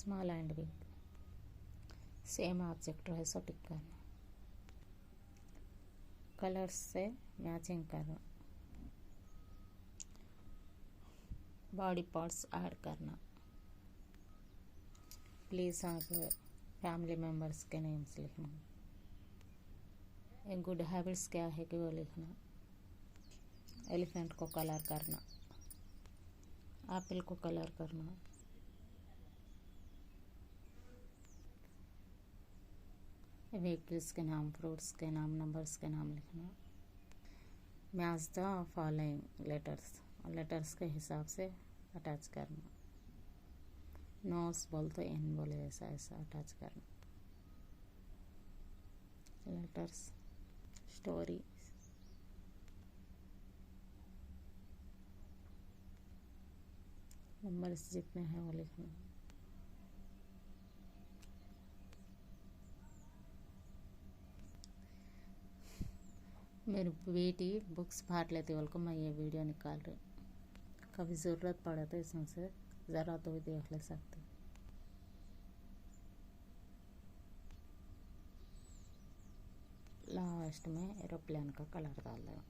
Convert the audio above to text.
Small and big, same object रहे सो टिक करना, colours से मैचिंग करना, बॉडी पार्ट्स ऐड करना। प्लीज़ आप फैमिली मेम्बर्स के नेम्स लिखना। एक गुड हैबिट्स क्या है कि वो लिखना। एलिफेंट को कलर करना, एप्पल को कलर करना, व्हीकल्स के नाम, फ्रूट्स के नाम, नंबर्स के नाम लिखना। Match the following letters, letters के हिसाब से अटैच करना। नोस बोल तो एन बोले ऐसा ऐसा अटैच करना। लेटर्स, स्टोरी, नंबर्स जितने हैं वो लिखना। मेरी बेटी बुक्स फाड़ लेती बोल को मैं ये वीडियो निकाल रही, कभी ज़रूरत पड़े तो इसमें से ज़रा तो भी देख ले सकते। लास्ट में एरोप्लेन का कलर डाल देना।